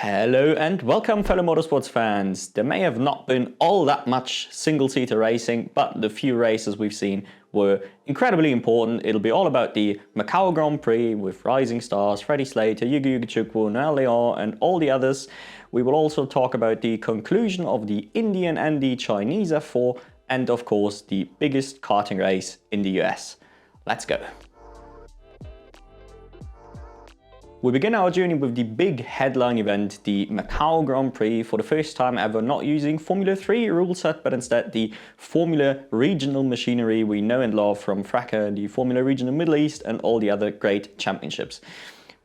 Hello and welcome, fellow motorsports fans. There may have not been all that much single-seater racing, but the few races we've seen were incredibly important. It'll be all about the Macau Grand Prix with rising stars Freddie Slater, Ugochukwu, Noel Leon and all the others. We will also talk about the conclusion of the Indian and the Chinese F4 and of course the biggest karting race in the US. Let's go. We begin our journey with the big headline event, the Macau Grand Prix, for the first time ever not using Formula 3 rule set, but instead the Formula Regional machinery we know and love from FRACA, the Formula Regional Middle East and all the other great championships.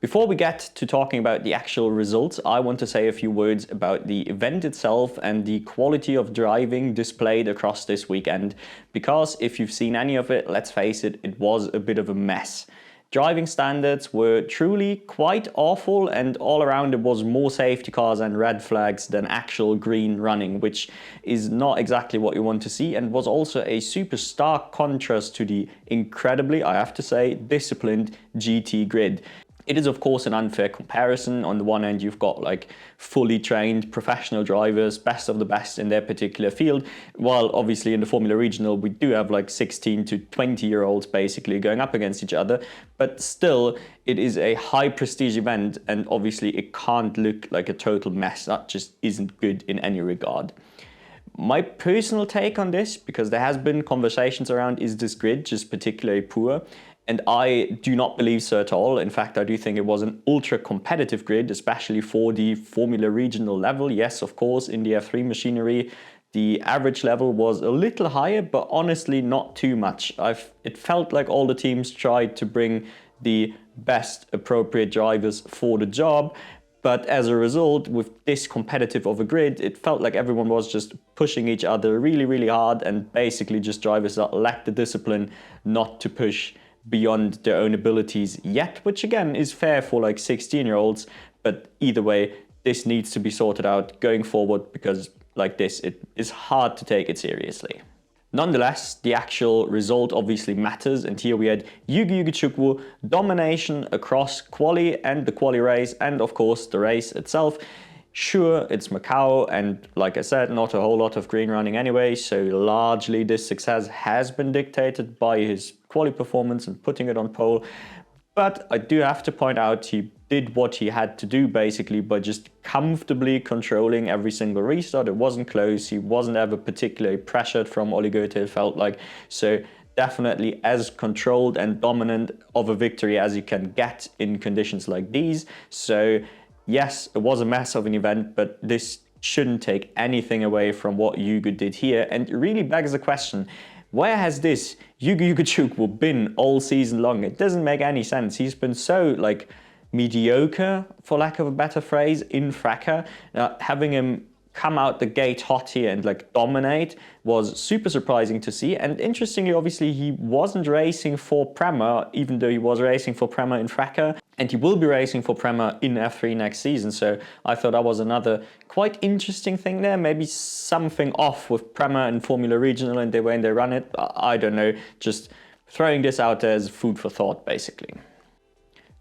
Before we get to talking about the actual results, I want to say a few words about the event itself and the quality of driving displayed across this weekend, because if you've seen any of it, let's face it, it was a bit of a mess. Driving standards were truly quite awful, and all around it was more safety cars and red flags than actual green running, which is not exactly what you want to see, and was also a super stark contrast to the incredibly, I have to say, disciplined GT grid. It is of course an unfair comparison. On the one hand, you've got like fully trained professional drivers, best of the best in their particular field, while obviously in the Formula Regional we do have like 16 to 20-year-olds basically going up against each other, but still it is a high prestige event and obviously it can't look like a total mess. That just isn't good in any regard. My personal take on this, because there has been conversations around, is this grid just particularly poor? And I do not believe so at all. In fact, I do think it was an ultra competitive grid, especially for the Formula Regional level. Yes, of course, in the F3 machinery, the average level was a little higher, but honestly not too much. It felt like all the teams tried to bring the best appropriate drivers for the job. But as a result, with this competitive of a grid, it felt like everyone was just pushing each other really, really hard, and basically just drivers that lacked the discipline not to push beyond their own abilities yet, which again is fair for like 16-year-olds, but either way, this needs to be sorted out going forward, because like this, it is hard to take it seriously. Nonetheless, the actual result obviously matters, and here we had Ugochukwu domination across quali and the quali race, and of course the race itself. Sure, it's Macau, and like I said, not a whole lot of green running anyway, so largely this success has been dictated by his quali performance and putting it on pole. But I do have to point out he did what he had to do basically by just comfortably controlling every single restart. It wasn't close, he wasn't ever particularly pressured from Oligote, it felt like. So definitely as controlled and dominant of a victory as you can get in conditions like these. So yes, it was a mess of an event, but this shouldn't take anything away from what Ugo did here. And it really begs the question, where has this Ugochukwu been all season long? It doesn't make any sense. He's been so like mediocre, for lack of a better phrase, in FRACA. Having him come out the gate hot here and like dominate was super surprising to see. And interestingly, obviously, he wasn't racing for Prema, even though he was racing for Prema in FRACA. And he will be racing for Prema in F3 next season. So I thought that was another quite interesting thing there. Maybe something off with Prema and Formula Regional and the way they run it. I don't know. Just throwing this out there as food for thought, basically.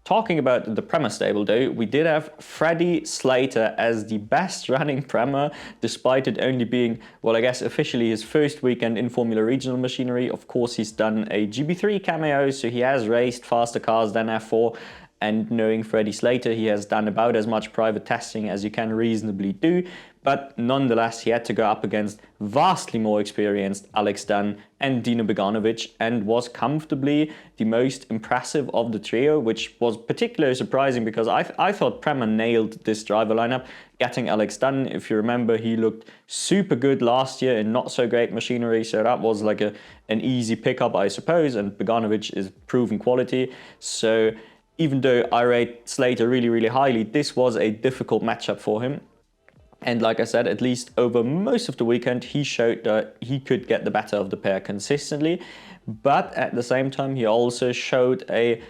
Talking about the Prema stable though, we did have Freddie Slater as the best running Prema, despite it only being, well, I guess officially his first weekend in Formula Regional machinery. Of course, he's done a GB3 cameo, so he has raced faster cars than F4. And knowing Freddie Slater, he has done about as much private testing as you can reasonably do. But nonetheless, he had to go up against vastly more experienced Alex Dunn and Dino Beganovic, and was comfortably the most impressive of the trio, which was particularly surprising because I thought Prema nailed this driver lineup. Getting Alex Dunn, if you remember, he looked super good last year in not so great machinery, so that was like an easy pickup, I suppose, and Beganovic is proven quality. So even though I rate Slater really, really highly, this was a difficult matchup for him. And like I said, at least over most of the weekend, he showed that he could get the better of the pair consistently. But at the same time, he also showed a,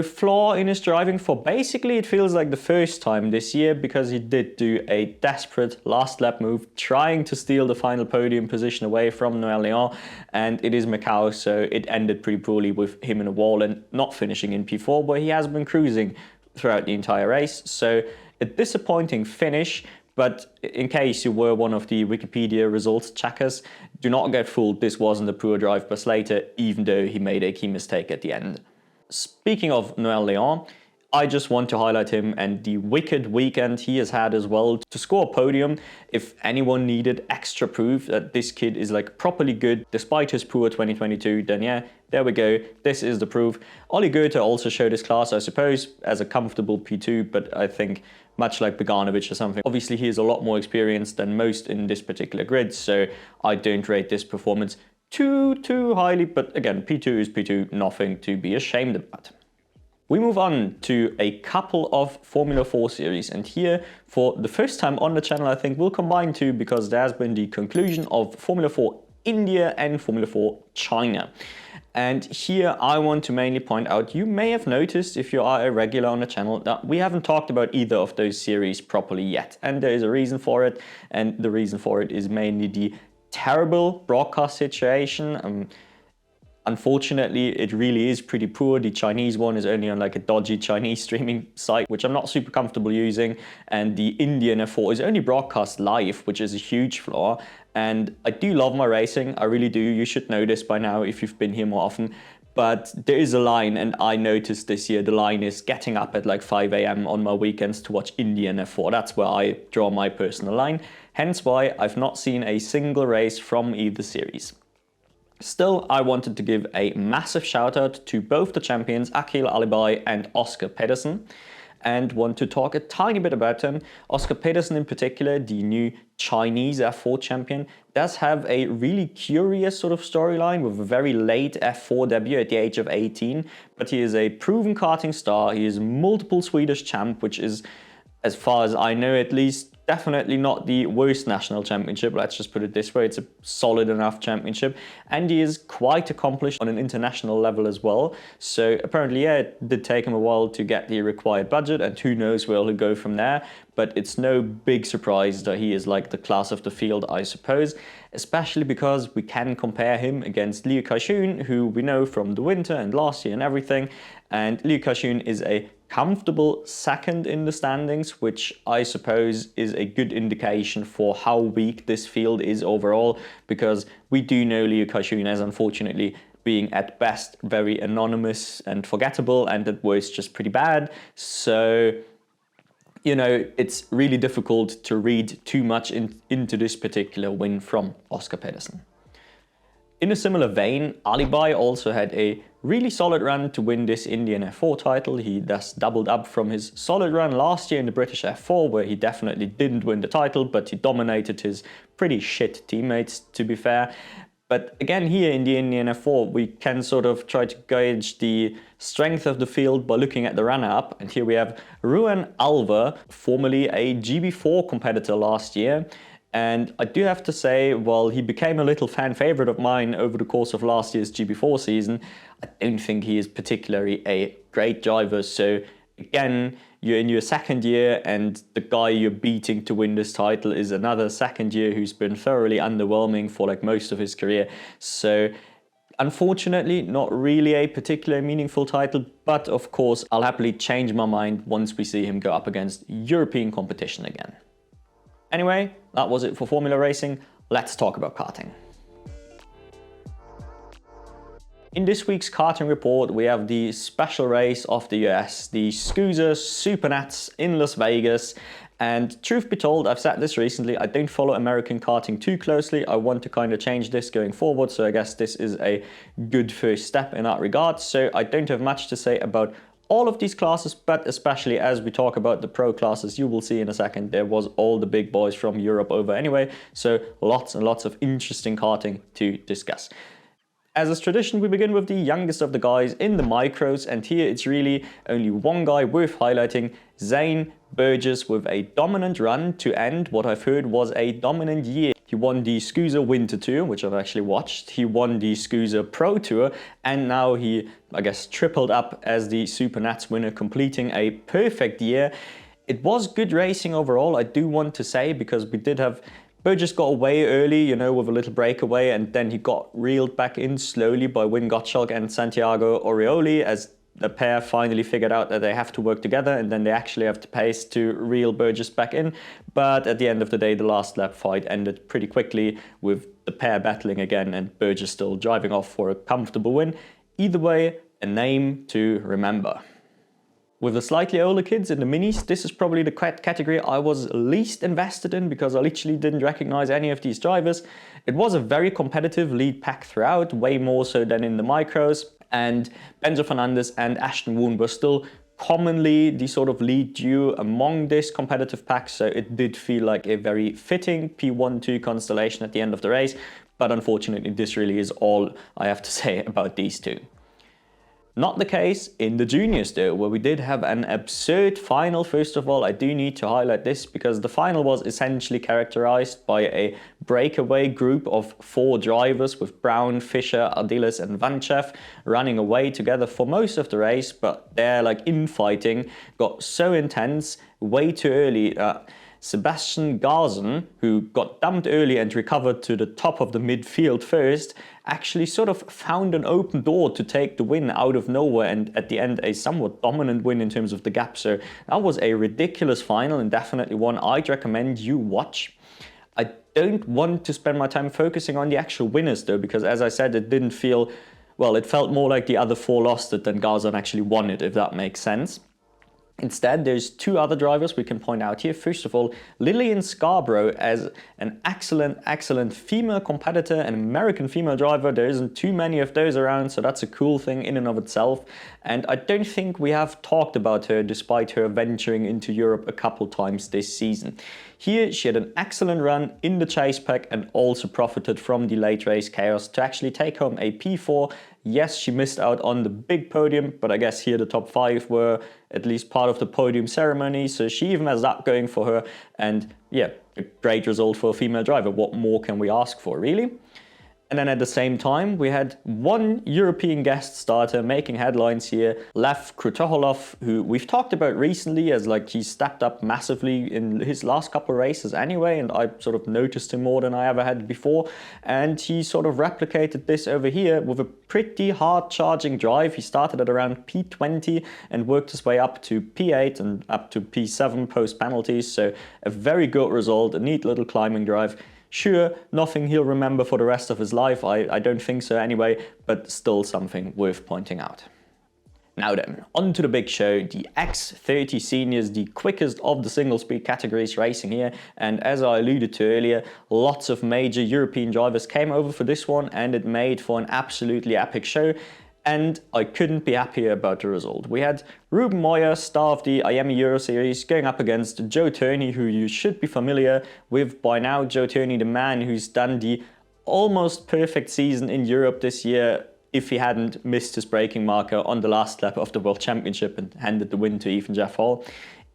flaw in his driving for basically, it feels like the first time this year, because he did do a desperate last lap move, trying to steal the final podium position away from Noel Leon. And it is Macau, so it ended pretty poorly with him in a wall and not finishing in P4, but he has been cruising throughout the entire race. So A disappointing finish, but in case you were one of the Wikipedia results checkers, do not get fooled, this wasn't a poor drive by Slater, even though he made a key mistake at the end. Speaking of Noel Leon, I just want to highlight him and the wicked weekend he has had as well to score a podium. If anyone needed extra proof that this kid is like properly good despite his poor 2022, then yeah, there we go. This is the proof. Ollie Goethe also showed his class, I suppose, as a comfortable P2, but I think much like Beganovic or something, obviously he is a lot more experienced than most in this particular grid, so I don't rate this performance too highly, but again, P2 is P2, nothing to be ashamed about. We move on to a couple of Formula 4 series, and here for the first time on the channel I think we'll combine two because there has been the conclusion of Formula 4 India and Formula 4 China. And here I want to mainly point out, you may have noticed if you are a regular on the channel that we haven't talked about either of those series properly yet, and there is a reason for it, and the reason for it is mainly the terrible broadcast situation. Unfortunately, it really is pretty poor. The Chinese one is only on like a dodgy Chinese streaming site, which I'm not super comfortable using. And the Indian F4 is only broadcast live, which is a huge flaw. And I do love my racing. I really do. You should know this by now if you've been here more often. But there is a line, and I noticed this year the line is getting up at like 5 AM on my weekends to watch Indian F4. That's where I draw my personal line. Hence why I've not seen a single race from either series. Still, I wanted to give a massive shout out to both the champions Akhil Alibai and Oscar Pedersen, and want to talk a tiny bit about them. Oscar Pedersen in particular, the new Chinese F4 champion, does have a really curious sort of storyline with a very late F4 debut at the age of 18, but he is a proven karting star. He is multiple Swedish champ, which is, as far as I know at least, definitely not the worst national championship, let's just put it this way. It's a solid enough championship, and he is quite accomplished on an international level as well. So apparently, yeah, it did take him a while to get the required budget, and who knows where he'll go from there. But it's no big surprise that he is like the class of the field, I suppose, especially because we can compare him against Liu Kaixun, who we know from the winter and last year and everything. And Liu Kaixun is a comfortable second in the standings, which I suppose is a good indication for how weak this field is overall, because we do know Liu Kaixun as unfortunately being at best very anonymous and forgettable, and at worst just pretty bad. So, you know, it's really difficult to read too much into this particular win from Oscar Pedersen. In a similar vein, Alibai also had a really solid run to win this Indian F4 title. He thus doubled up from his solid run last year in the British F4, where he definitely didn't win the title, but he dominated his pretty shit teammates, to be fair. But again, here in the Indian F4, we can sort of try to gauge the strength of the field by looking at the runner-up. And here we have Ruan Alva, formerly a GB4 competitor last year. And I do have to say, while he became a little fan favorite of mine over the course of last year's GB4 season, I don't think he is particularly a great driver. So again, you're in your second year, and the guy you're beating to win this title is another second year who's been thoroughly underwhelming for like most of his career. So unfortunately, not really a particularly meaningful title, but of course, I'll happily change my mind once we see him go up against European competition again. Anyway, that was it for Formula Racing. Let's talk about karting. In this week's karting report, we have the special race of the US, the SKUSA SuperNats in Las Vegas. And truth be told, I've said this recently, I don't follow American karting too closely. I want to kind of change this going forward, so I guess this is a good first step in that regard. So I don't have much to say about all of these classes, but especially as we talk about the pro classes, you will see in a second, there was all the big boys from Europe over anyway. So lots and lots of interesting karting to discuss. As is tradition, we begin with the youngest of the guys in the micros, and here it's really only one guy worth highlighting, Zane Burgess, with a dominant run to end what I've heard was a dominant year. He won the SKUSA Winter Tour, which I've actually watched. He won the SKUSA Pro Tour, and now he, I guess, tripled up as the SuperNats winner, completing a perfect year. It was good racing overall, I do want to say, because we did have Burgess got away early, you know, with a little breakaway, and then he got reeled back in slowly by Wayne Gottschalk and Santiago Orioli, as the pair finally figured out that they have to work together, and then they actually have the pace to reel Burgess back in. But at the end of the day, the last lap fight ended pretty quickly with the pair battling again and Burgess still driving off for a comfortable win. Either way, a name to remember. With the slightly older kids in the minis, this is probably the category I was least invested in because I literally didn't recognize any of these drivers. It was a very competitive lead pack throughout, way more so than in the micros, and Benzo Fernandez and Ashton Woon were still commonly the sort of lead duo among this competitive pack, so it did feel like a very fitting P1-2 constellation at the end of the race, but unfortunately this really is all I have to say about these two. Not the case in the juniors though, where we did have an absurd final. First of all, I do need to highlight this because the final was essentially characterized by a breakaway group of 4 drivers with Brown, Fischer, Ardiles and Vanchev running away together for most of the race, but their infighting got so intense way too early. Sebastian Garzen, who got dumped early and recovered to the top of the midfield first, actually sort of found an open door to take the win out of nowhere, and at the end a somewhat dominant win in terms of the gap. So that was a ridiculous final and definitely one I'd recommend you watch. I don't want to spend my time focusing on the actual winners though, because as I said, it didn't feel, well, it felt more like the other 4 lost it than Garzen actually won it, if that makes sense. Instead, there's 2 other drivers we can point out here. First of all, Lillian Scarborough as an excellent female competitor, an American female driver. There isn't too many of those around, so that's a cool thing in and of itself. And I don't think we have talked about her despite her venturing into Europe a couple times this season. Here, she had an excellent run in the chase pack and also profited from the late race chaos to actually take home a P4. Yes, she missed out on the big podium, but I guess here the top 5 were at least part of the podium ceremony, so she even has that going for her. And yeah, a great result for a female driver. What more can we ask for, really? And then at the same time, we had one European guest starter making headlines here, Lev Krutoholov, who we've talked about recently as he stepped up massively in his last couple of races anyway, and I sort of noticed him more than I ever had before. And he sort of replicated this over here with a pretty hard charging drive. He started at around P20 and worked his way up to P8 and up to P7 post penalties. So a very good result, a neat little climbing drive. Sure, nothing he'll remember for the rest of his life, I don't think so anyway, but still something worth pointing out. Now then, on to the big show, the X30 Seniors, the quickest of the single speed categories racing here, and as I alluded to earlier, lots of major European drivers came over for this one and it made for an absolutely epic show. And I couldn't be happier about the result. We had Ruben Moyer, star of the IEME Euro Series, going up against Joe Turney, who you should be familiar with by now. Joe Turney, the man who's done the almost perfect season in Europe this year, if he hadn't missed his braking marker on the last lap of the World Championship and handed the win to Ethan Jeff Hall.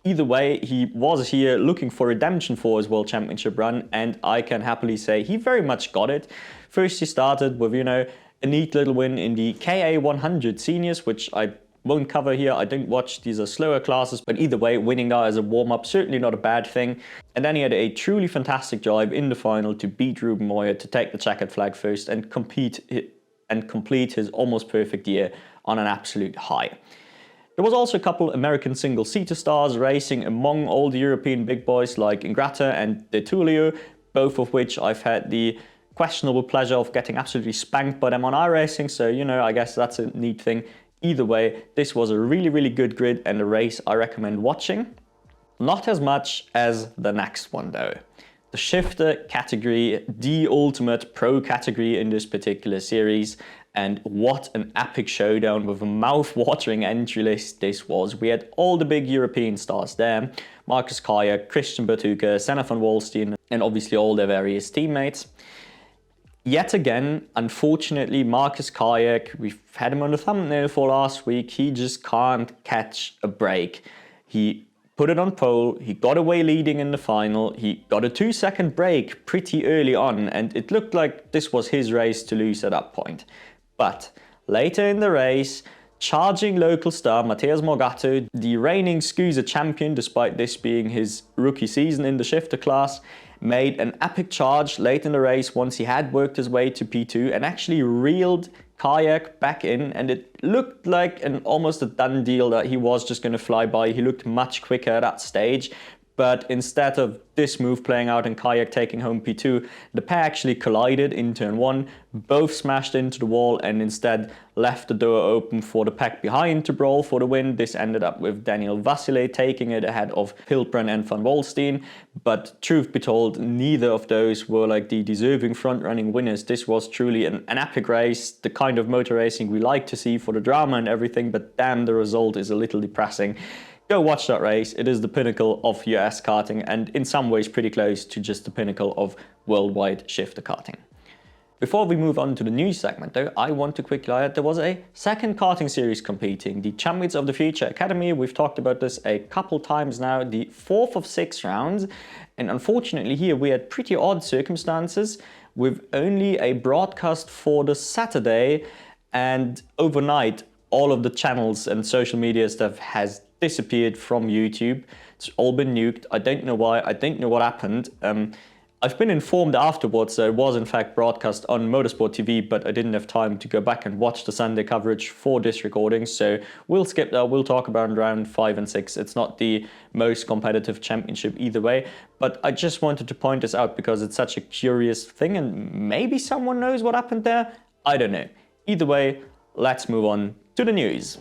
Either way, he was here looking for redemption for his World Championship run, and I can happily say he very much got it. First he started with, a neat little win in the KA100 Seniors, which I won't cover here. I don't watch, these are slower classes, but either way, winning that as a warm-up, certainly not a bad thing. And then he had a truly fantastic drive in the final to beat Ruben Moyer to take the checkered flag first and complete his almost perfect year on an absolute high. There was also a couple American single-seater stars racing among all the European big boys like Ingrata and De Tullio, both of which I've had the questionable pleasure of getting absolutely spanked by them on iRacing, so I guess that's a neat thing. Either way, this was a really good grid and a race I recommend watching. Not as much as the next one though. The shifter category, the ultimate pro category in this particular series, and what an epic showdown with a mouth-watering entry list this was. We had all the big European stars there, Marcus Kajak, Christian Bertucca, Senna van Wallstein, and obviously all their various teammates. Yet again, unfortunately, Marcus Kajak, we've had him on the thumbnail for last week, he just can't catch a break. He put it on pole, he got away leading in the final, he got a 2-second break pretty early on, and it looked like this was his race to lose at that point. But later in the race, charging local star Matthias Morgato, the reigning SCUSA champion despite this being his rookie season in the shifter class, made an epic charge late in the race once he had worked his way to P2 and actually reeled Kajak back in, and it looked like almost a done deal that he was just going to fly by. He looked much quicker at that stage. But instead of this move playing out and Kajak taking home P2, the pair actually collided in turn 1, both smashed into the wall and instead left the door open for the pack behind to brawl for the win. This ended up with Daniel Vasile taking it ahead of Hilpern and Van Wolstein. But truth be told, neither of those were like the deserving front-running winners. This was truly an epic race, the kind of motor racing we like to see for the drama and everything, but damn, the result is a little depressing. Go watch that race. It is the pinnacle of US karting and in some ways pretty close to just the pinnacle of worldwide shifter karting. Before we move on to the news segment though, I want to quickly highlight there was a second karting series competing, the Champions of the Future Academy. We've talked about this a couple times now, the 4th of 6 rounds. And unfortunately here we had pretty odd circumstances with only a broadcast for the Saturday, and overnight all of the channels and social media stuff has disappeared from YouTube. It's all been nuked. I don't know why. I don't know what happened. I've been informed afterwards that it was in fact broadcast on Motorsport TV, but I didn't have time to go back and watch the Sunday coverage for this recording, so we'll skip that. We'll talk about round 5 and 6. It's not the most competitive championship either way, but I just wanted to point this out because it's such a curious thing and maybe someone knows what happened there. I don't know. Either way, let's move on to the news.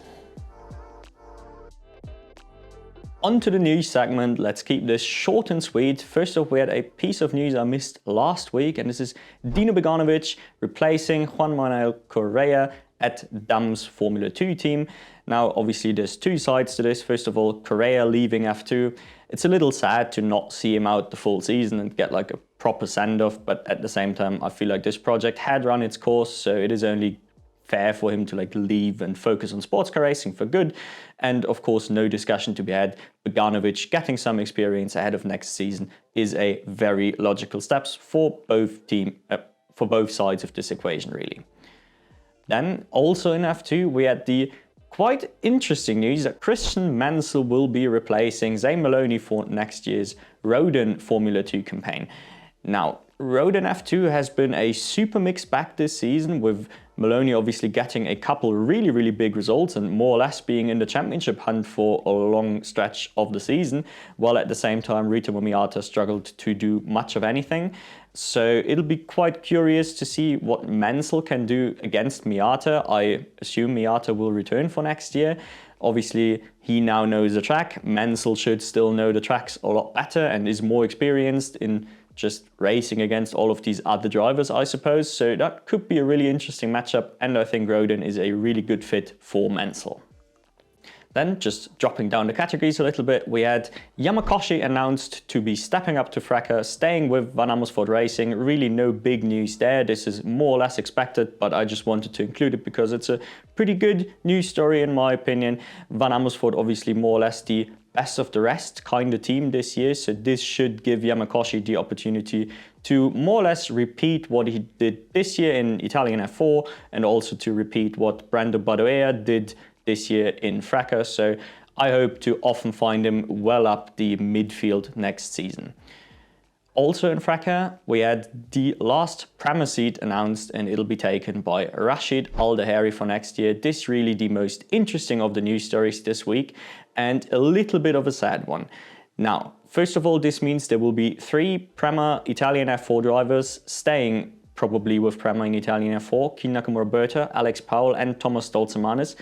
On to the news segment. Let's keep this short and sweet. First off, we had a piece of news I missed last week, and this is Dino Beganovic replacing Juan Manuel Correa at Dam's Formula 2 team. Now, obviously, there's two sides to this. First of all, Correa leaving F2. It's a little sad to not see him out the full season and get like a proper send-off, but at the same time, I feel like this project had run its course, so it is only fair for him to like leave and focus on sports car racing for good. And of course, no discussion to be had. Beganovic getting some experience ahead of next season is a very logical steps for both sides of this equation, really. Then also in F2, we had the quite interesting news that Christian Mansell will be replacing Zane Maloney for next year's Roden Formula 2 campaign. Now, Roden F2 has been a super mixed bag this season, with Maloney obviously getting a couple really big results and more or less being in the championship hunt for a long stretch of the season, while at the same time Rita Miata struggled to do much of anything. So it'll be quite curious to see what Mansell can do against Miata. I assume Miata will return for next year. Obviously, he now knows the track. Mansell should still know the tracks a lot better and is more experienced in just racing against all of these other drivers, I suppose. So that could be a really interesting matchup, and I think Roden is a really good fit for Mansell. Then, just dropping down the categories a little bit, we had Yamakoshi announced to be stepping up to Fracker, staying with Van Amersfoort Racing. Really no big news there. This is more or less expected, but I just wanted to include it because it's a pretty good news story in my opinion. Van Amersfoort obviously more or less the best of the rest kind of team this year, so this should give Yamakoshi the opportunity to more or less repeat what he did this year in Italian F4 and also to repeat what Brando Badoea did this year in Fracker. So I hope to often find him well up the midfield next season. Also in Fracker, we had the last Prema seat announced, and it'll be taken by Rashid Al-Daheri for next year. This really the most interesting of the news stories this week, and a little bit of a sad one. Now, first of all, this means there will be 3 Prema Italian F4 drivers staying probably with Prema in Italian F4, Kin Nakamura Berta, Alex Powell and Thomas Stolzemanis.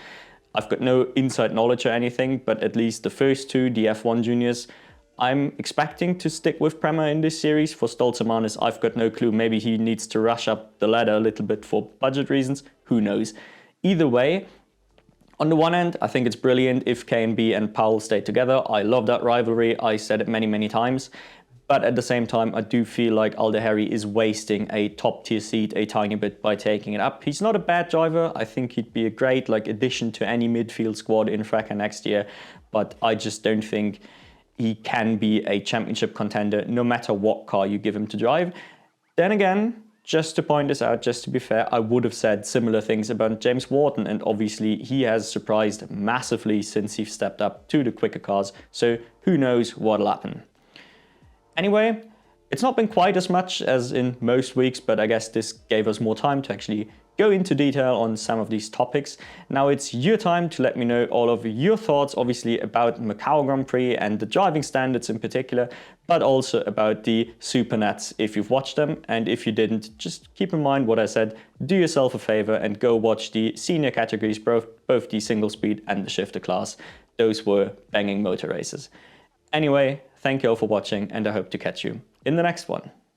I've got no inside knowledge or anything, but at least the first 2, the F1 juniors, I'm expecting to stick with Prema in this series. For Stolzemanis, I've got no clue. Maybe he needs to rush up the ladder a little bit for budget reasons. Who knows? Either way, on the one hand, I think it's brilliant if KNB and Powell stay together. I love that rivalry. I said it many times. But at the same time, I do feel like Al-Daheri is wasting a top tier seat a tiny bit by taking it up. He's not a bad driver. I think he'd be a great addition to any midfield squad in Fracker next year. But I just don't think he can be a championship contender no matter what car you give him to drive. Then again, just to point this out, just to be fair, I would have said similar things about James Wharton, and obviously he has surprised massively since he stepped up to the quicker cars, so who knows what'll happen. Anyway, It's not been quite as much as in most weeks, but I guess this gave us more time to actually go into detail on some of these topics. Now it's your time to let me know all of your thoughts, obviously about Macau Grand Prix and the driving standards in particular, but also about the SuperNats if you've watched them. And if you didn't, just keep in mind what I said, do yourself a favor and go watch the senior categories, both the single speed and the shifter class. Those were banging motor races. Anyway, thank you all for watching, and I hope to catch you in the next one.